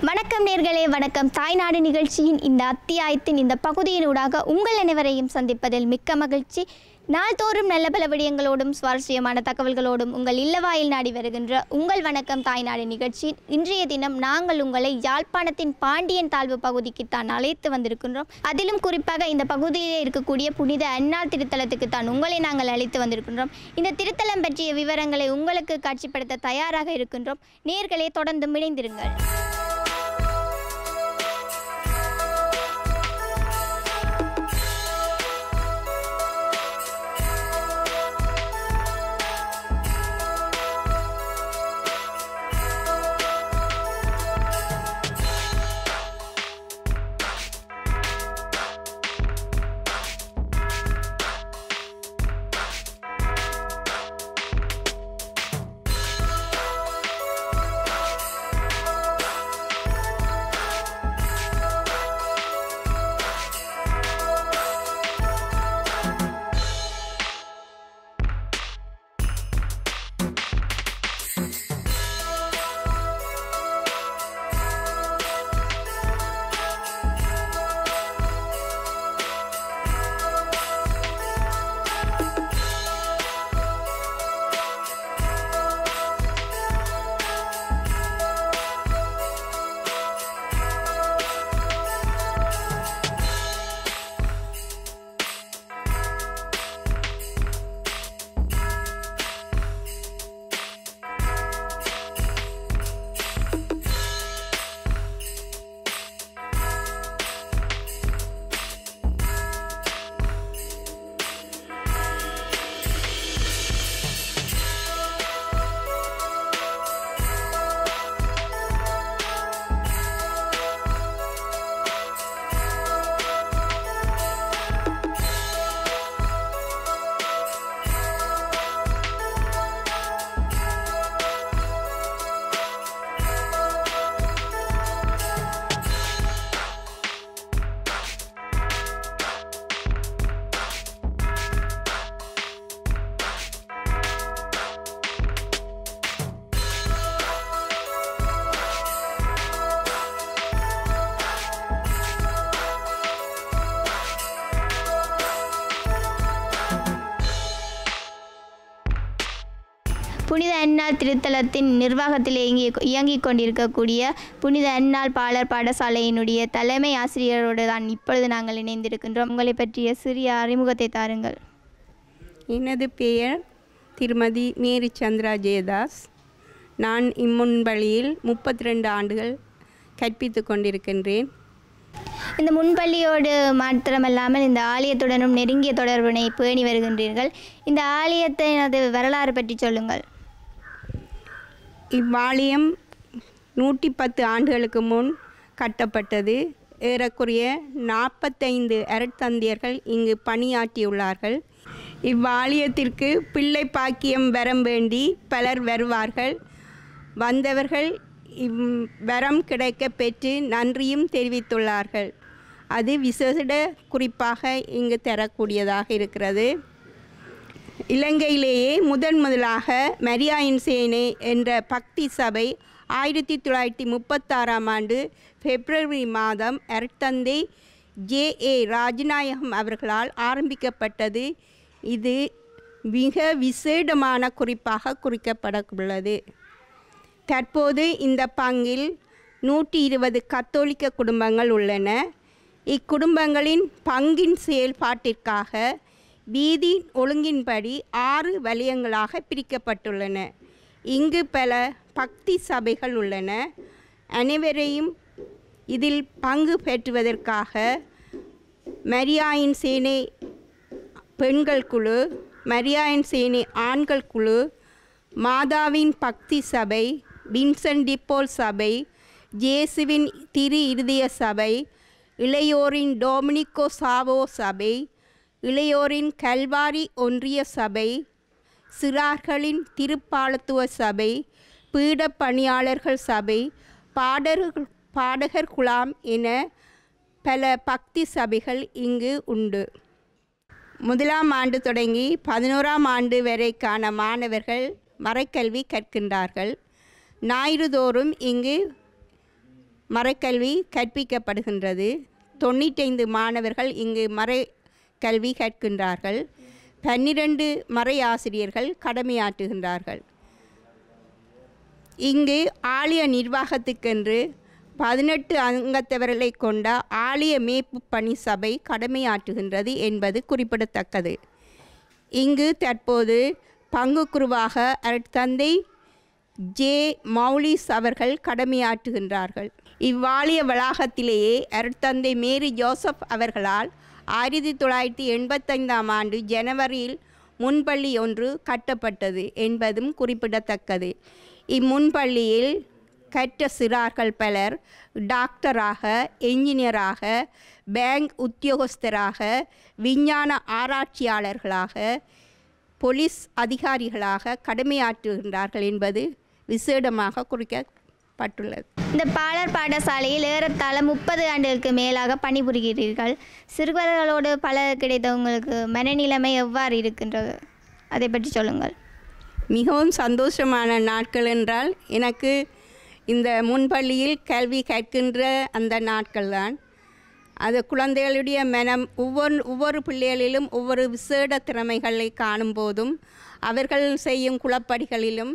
வணக்கம் நேர்களே, வணக்கம். தாய்நாடு நிகழ்ச்சியின் இந்த அத்தியாயத்தின் இந்த பகுதியினூடாக உங்கள் அனைவரையும் சந்திப்பதில் மிக்க மகிழ்ச்சி. நாள்தோறும் நல்ல பல விடயங்களோடும் சுவாரஸ்யமான தகவல்களோடும் உங்கள் இல்லவாயில் நாடி வருகின்ற உங்கள் வணக்கம் தாய்நாடு நிகழ்ச்சி. இன்றைய தினம் நாங்கள் உங்களை யாழ்ப்பாணத்தின் பாண்டியன் தாழ்வு பகுதிக்குத்தான் அழைத்து வந்திருக்கின்றோம். அதிலும் குறிப்பாக இந்த பகுதியில் இருக்கக்கூடிய புனித அன்னாள் திருத்தலத்துக்குத்தான் உங்களை நாங்கள் அழைத்து வந்திருக்கின்றோம். இந்த திருத்தலம் பற்றிய விவரங்களை உங்களுக்கு காட்சிப்படுத்த தயாராக இருக்கின்றோம். நேர்களே, தொடர்ந்து இணைந்திருங்கள். புனித அன்னாள் திருத்தலத்தின் நிர்வாகத்தில் இயங்கிக் கொண்டிருக்கக்கூடிய புனித அன்னாள் பாலர் பாடசாலையினுடைய தலைமை ஆசிரியரோடு தான் இப்பொழுது நாங்கள் இணைந்திருக்கின்றோம். உங்களை பற்றிய சிறிய அறிமுகத்தை தாருங்கள். எனது பெயர் திருமதி மேரி சந்திரா ஜெயதாஸ். நான் இம்முன்பள்ளியில் 32 ஆண்டுகள் கற்பித்து கொண்டிருக்கின்றேன். இந்த முன்பள்ளியோடு மாத்திரமல்லாமல் இந்த ஆலயத்துடனும் நெருங்கிய தொடர்பினை பேணி வருகின்றீர்கள். இந்த ஆலயத்தினது வரலாறு பற்றி சொல்லுங்கள். இவ்வாலயம் 110 ஆண்டுகளுக்கு முன் கட்டப்பட்டது. ஏறக்குறைய 45 அருட்தந்தையர்கள் இங்கு பணியாற்றியுள்ளார்கள். இவ்வாலயத்திற்கு பிள்ளை பாக்கியம் வரம் வேண்டி பலர் வருவார்கள். வந்தவர்கள் இவ்வரம் கிடைக்க பெற்று நன்றியும் தெரிவித்துள்ளார்கள். அது விசேட குறிப்பாக இங்கு தரக்கூடியதாக இருக்கிறது. இலங்கையிலேயே முதலாக மரியாயின் சேனை என்ற பக்தி சபை 1936ஆம் ஆண்டு பிப்ரவரி மாதம் அருட்தந்தை J.A. ராஜநாயகம் அவர்களால் ஆரம்பிக்கப்பட்டது. இது மிக விசேடமான குறிப்பாக குறிக்கப்படவுள்ளது. தற்போது இந்த பங்கில் 120 கத்தோலிக்க குடும்பங்கள் உள்ளன. இக்குடும்பங்களின் பங்கின் செயல்பாட்டிற்காக வீதி ஒழுங்கின்படி 6 வலயங்களாக பிரிக்கப்பட்டுள்ளன. இங்கு பல பக்தி சபைகள் உள்ளன. அனைவரையும் இதில் பங்கு பெற்றுவதற்காக மரியாயின் சேனை பெண்கள் குழு, மரியாயின் சேனை ஆண்கள் குழு, மாதாவின் பக்தி சபை, வின்சென்ட் டிப்போல் சபை, ஜேசுவின் திரு இருதய சபை, இளையோரின் டொமினிகோ சாவோ சபை, இளையோரின் கல்வாரி ஒன்றிய சபை, சிறார்களின் திருப்பாலத்துவ சபை, பீட பணியாளர்கள் சபை, பாடகர் குழாம் என பல பக்தி சபைகள் இங்கு உண்டு. 1ஆம் ஆண்டு தொடங்கி 11ஆம் ஆண்டு வரைக்கான மாணவர்கள் மறைக்கல்வி கற்கின்றார்கள். ஞாயிறுதோறும் இங்கு மறைக்கல்வி கற்பிக்கப்படுகின்றது. 95 மாணவர்கள் இங்கு மறைக்கல்வி கற்கின்றார்கள். 12 மறை ஆசிரியர்கள் கடமையாற்றுகின்றார்கள். இங்கு ஆலய நிர்வாகத்துக்கென்று 18 அங்கத்தவர்களை கொண்ட ஆலய மேய்ப்பு பணி சபை கடமையாற்றுகின்றது என்பது குறிப்பிடத்தக்கது. இங்கு தற்போது பங்குக்குருவாக அருட்தந்தை ஜே மௌலிஸ் அவர்கள் கடமையாற்றுகின்றார்கள். இவ்வாலய வளாகத்திலேயே அருட்தந்தை மேரி ஜோசப் அவர்களால் 1985ஆம் ஆண்டு ஜனவரியில் முன்பள்ளி ஒன்று கட்டப்பட்டது என்பதும் குறிப்பிடத்தக்கது. இம்முன்பள்ளியில் கற்ற சிறார்கள் பலர் டாக்டராக, என்ஜினியராக, பேங்க் உத்தியோகஸ்தராக, விஞ்ஞான ஆராய்ச்சியாளர்களாக, போலீஸ் அதிகாரிகளாக கடமையாற்றுகின்றார்கள் என்பது விசேடமாக குறிக்கப்பட்டுள்ளது. இந்த பாலர் பாடசாலையில் ஏறத்தாழ 30 ஆண்டுகளுக்கு மேலாக பணிபுரிகிறீர்கள். சிறுவர்களோடு பலர் கிடைத்தவங்களுக்கு மனநிலைமை எவ்வாறு இருக்கின்றது, அதை பற்றி சொல்லுங்கள். மிகவும் சந்தோஷமான நாட்கள் என்றால் எனக்கு இந்த முன்பள்ளியில் கல்வி கற்கின்ற அந்த நாட்கள்தான். அது குழந்தைகளுடைய மனம் ஒவ்வொரு பிள்ளைகளிலும் ஒவ்வொரு விசேட திறமைகளை காணும்போதும் அவர்கள் செய்யும் குளப்படிகளிலும்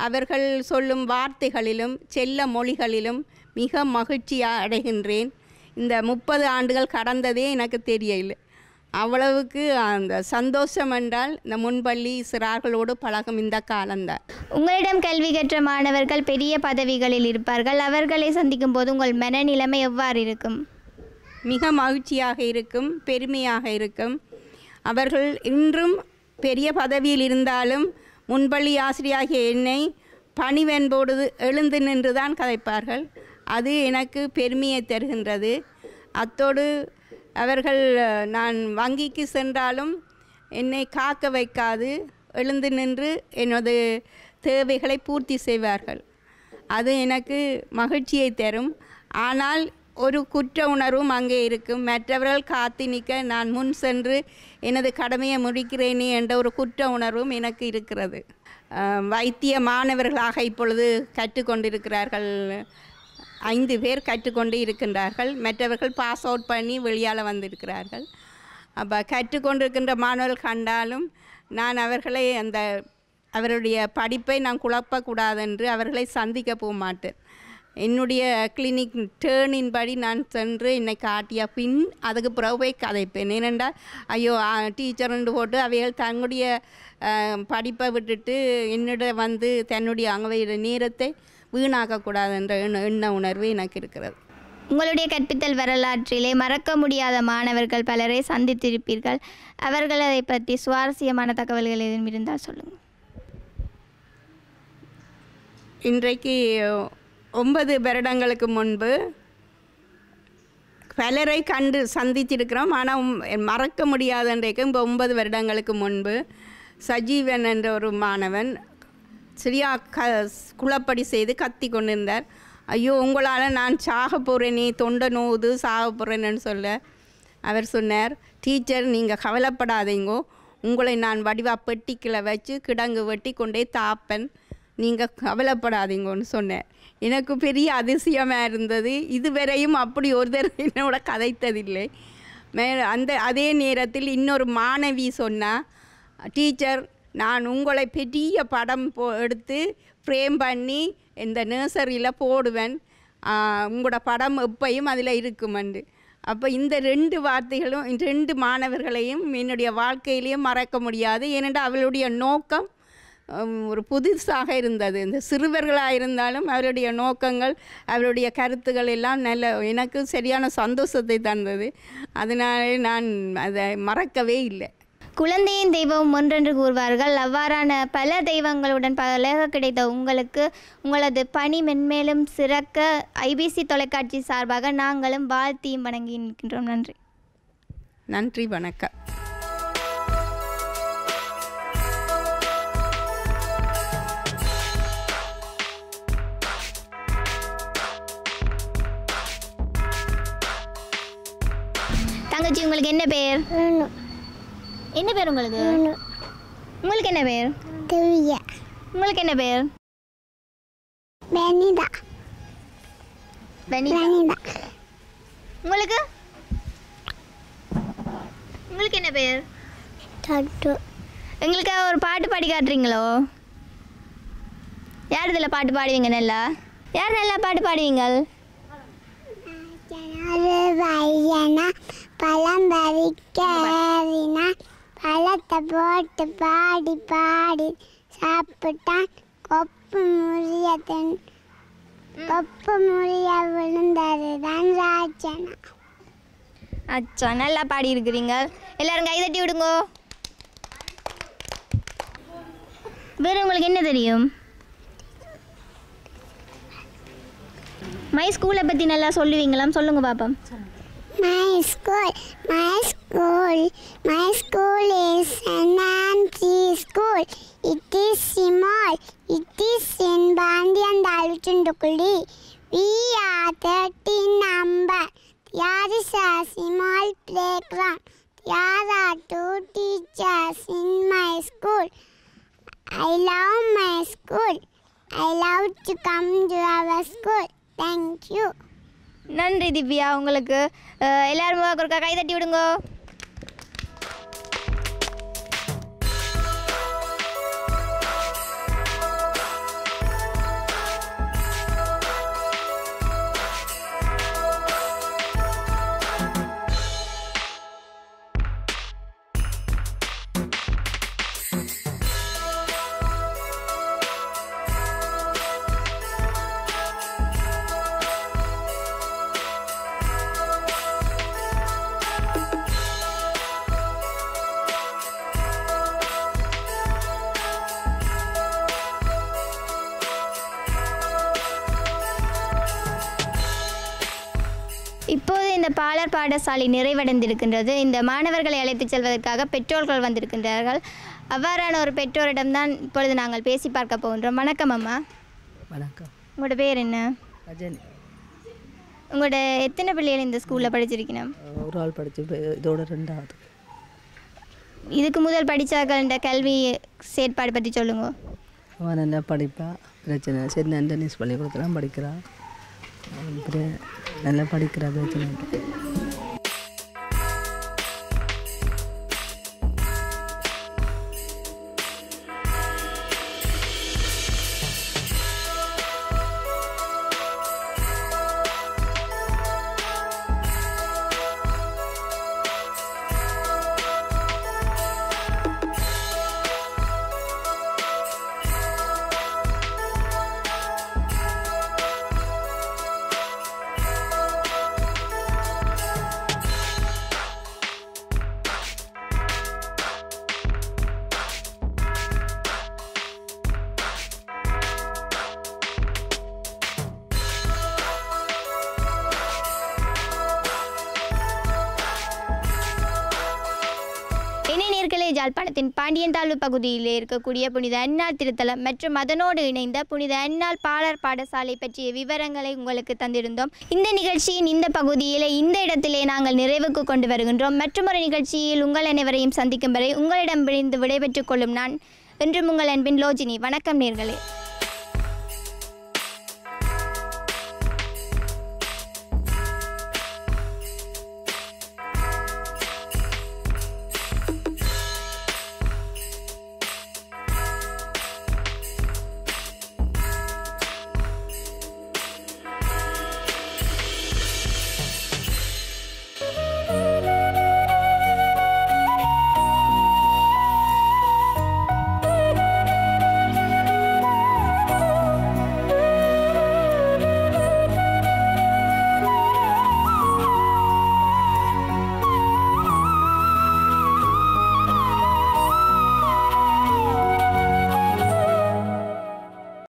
அவர்கள் சொல்லும் வார்த்தைகளிலும் செல்ல மொழிகளிலும் மிக மகிழ்ச்சி அடைகின்றேன். இந்த 30 ஆண்டுகள் கடந்ததே எனக்கு தெரியல. அவ்வளவுக்கு அந்த சந்தோஷம் என்றால் இந்த முன்பள்ளி சிறார்களோடு பழகும் இந்த காலம்தான். உங்களிடம் கல்வி கற்ற மாணவர்கள் பெரிய பதவிகளில் இருப்பார்கள். அவர்களை சந்திக்கும் போது உங்கள் மனநிலைமை எவ்வாறு இருக்கும்? மிக மகிழ்ச்சியாக இருக்கும், பெருமையாக இருக்கும். அவர்கள் இன்றும் பெரிய பதவியில் இருந்தாலும் முன்பள்ளி ஆசிரியராகிய என்னை பணிவென்போடு எழுந்து நின்று தான் கதைப்பார்கள். அது எனக்கு பெருமையை தருகின்றது. அத்தோடு அவர்கள் நான் வங்கிக்கு சென்றாலும் என்னை காக்க வைக்காது எழுந்து நின்று எனது தேவைகளை பூர்த்தி செய்வார்கள். அது எனக்கு மகிழ்ச்சியை தரும். ஆனால் ஒரு குற்ற உணர்வும் அங்கே இருக்கும். மற்றவர்கள் காத்து நிற்க நான் முன் சென்று எனது கடமையை முடிக்கிறேனே என்ற ஒரு குற்ற உணர்வும் எனக்கு இருக்கிறது. வைத்திய மாணவர்களாக இப்பொழுது கற்றுக்கொண்டிருக்கிறார்கள். 5 பேர் கற்றுக்கொண்டு இருக்கின்றார்கள். மற்றவர்கள் பாஸ் அவுட் பண்ணி வெளியால் வந்திருக்கிறார்கள். அப்போ கற்றுக்கொண்டிருக்கின்ற மாணவர்கள் கண்டாலும் நான் அவர்களை அவருடைய படிப்பை நான் குழப்பக்கூடாது என்று அவர்களை சந்திக்க போக மாட்டேன். என்னுடைய கிளினிக் டேர்னின் படி நான் சென்று என்னை காட்டிய பின் அதுக்கு பிறகு போய் கதைப்பேன். ஏனென்றால் ஐயோ டீச்சர்ன்னு போட்டு அவைகள் தன்னுடைய படிப்பை விட்டுட்டு என்னிடம் வந்து தன்னுடைய அங்கே நேரத்தை வீணாக்கக்கூடாது என்ற எண்ண உணர்வு எனக்கு இருக்கிறது. உங்களுடைய கற்பித்தல் வரலாற்றிலே மறக்க முடியாத மாணவர்கள் பலரை சந்தித்திருப்பீர்கள். அவர்களை பற்றி சுவாரஸ்யமான தகவல்கள் எதுவும் இருந்தால் சொல்லுங்கள். இன்றைக்கு 9 வருடங்களுக்கு முன்பு பலரை கண்டு சந்தித்திருக்கிறோம். ஆனால் மறக்க முடியாத இன்றைக்கு 9 வருடங்களுக்கு முன்பு சஜீவன் என்ற ஒரு மாணவன் சரியா குளப்படி செய்து கத்தி கொண்டிருந்தார். ஐயோ உங்களால் நான் சாக போகிறேனே, தொண்டை நோவுது, சாக போகிறேன்னு சொல்ல அவர் சொன்னார், டீச்சர் நீங்கள் கவலைப்படாதீங்கோ, உங்களை நான் வடிவாக பெட்டிக்கில் வச்சு கிடங்கு வெட்டி கொண்டே தாப்பன், நீங்கள் கவலைப்படாதீங்கன்னு சொன்னார். எனக்கு பெரிய அதிசயமாக இருந்தது. இதுவரையும் அப்படி ஒருத்தர் என்னோட கதைத்ததில்லை. அதே நேரத்தில் இன்னொரு மாணவி சொன்னால், டீச்சர் நான் உங்களை பெரிய படம் எடுத்து ஃப்ரேம் பண்ணி இந்த நர்சரியில் போடுவேன், உங்களோட படம் எப்பையும் அதில் இருக்குமெண்டு. அப்போ இந்த 2 வார்த்தைகளும் 2 மாணவர்களையும் என்னுடைய வாழ்க்கையிலையும் மறக்க முடியாது. ஏனென்றால் அவளுடைய நோக்கம் ஒரு புதுசாக இருந்தது. இந்த சிறுவர்களாக இருந்தாலும் அவருடைய நோக்கங்கள் அவருடைய கருத்துக்கள் எல்லாம் நல்ல எனக்கு சரியான சந்தோஷத்தை தந்தது. அதனாலே நான் அதை மறக்கவே இல்லை. குழந்தையின் தெய்வம் ஒன்றென்று கூறுவார்கள். அவ்வாறான பல தெய்வங்களுடன் பலக கிடைத்த உங்களுக்கு உங்களது பணி மென்மேலும் சிறக்க ஐபிசி தொலைக்காட்சி சார்பாக நாங்களும் வாழ்த்தியும் வணங்கி நிற்கின்றோம். நன்றி. நன்றி, வணக்கம். தங்கச்சி உங்களுக்கு என்ன பேர்? என்ன பேர் உங்களுக்கு? உங்களுக்கு என்ன பேர்? உங்களுக்கு என்ன பேர்? பெனிதா. வனிதா. உங்களுக்கு உங்களுக்கு என்ன பேர்? எங்களுக்கு ஒரு பாட்டு பாடி காட்டுறீங்களோ? யார் இதில் பாட்டு பாடுவீங்க நல்லா? யார் நல்லா பாட்டு பாடுவீங்க? பழம் பறிக்கினா பழத்தை போட்டு பாடி பாடி சாப்பிட்டான் கொப்பு முறிய விழுந்தது தான் ராஜனா. அச்சா, நல்லா பாடி இருக்கிறீங்க. எல்லாரும் கை தட்டி விடுங்கோ. வேறு உங்களுக்கு என்ன தெரியும்? மை ஸ்கூலை பற்றி நல்லா சொல்லுவீங்களாம், சொல்லுங்க பாப்போம். My school is an empty school. It is small. It is in Bandian Daluchundukuli. We are 13 number. There is a small playground. There are 2 teachers in my school. I love my school. I love to come to our school. Thank you. நன்றி திவ்யா. உங்களுக்கு எல்லாரும் ஒருக்கா கை தட்டி விடுங்க. இப்போது இந்த பாலர் பாடசாலை நிறைவடைந்திருக்கின்றது. இந்த மாணவர்களை அழைத்துச் செல்வதற்காக பெற்றோர்கள் வந்திருக்கின்றார்கள். அவ்வாறான ஒரு பெற்றோரிடம்தான் இப்பொழுது நாங்கள் பேசி பார்க்க போகின்றோம். வணக்கம் அம்மா. வணக்கம். உங்களோட பேர் என்ன? ரஜினி. உங்களோட எத்தனை பிள்ளைகள் இந்த ஸ்கூலில் படிச்சிருக்கணும்? ஒரு ஆள் படித்து இதோட 2வது. இதுக்கு முதல் படித்தார்கள் இந்த கல்வி செயற்பாடு பற்றி சொல்லுங்க. அவன் நல்லா படிப்பா, பிரச்சனை சரி. நல்ல நியூஸ் பள்ளிக்கூடத்தெல்லாம் படிக்கிறான், நல்லா படிக்கிறா, பிரச்சனை. யாழ்ப்பாணத்தின் பாண்டியன்தாழ்வு பகுதியில் இருக்கக்கூடிய புனித அன்னாள் திருத்தலம் மற்றும் அதனோடு இணைந்த புனித அன்னாள் பாலர் பாடசாலை பற்றிய விவரங்களை உங்களுக்கு தந்திருந்தோம். இந்த நிகழ்ச்சியின் இந்த பகுதியில் இந்த இடத்திலே நாங்கள் நிறைவுக்கு கொண்டு வருகின்றோம். மற்றொரு நிகழ்ச்சியில் உங்கள் அனைவரையும் சந்திக்கும் வரை உங்களிடம் விடைபெற்றுக் கொள்ளும் நான் என்றும் உங்கள் அன்பின் லோஜினி. வணக்கம் நேர்களே.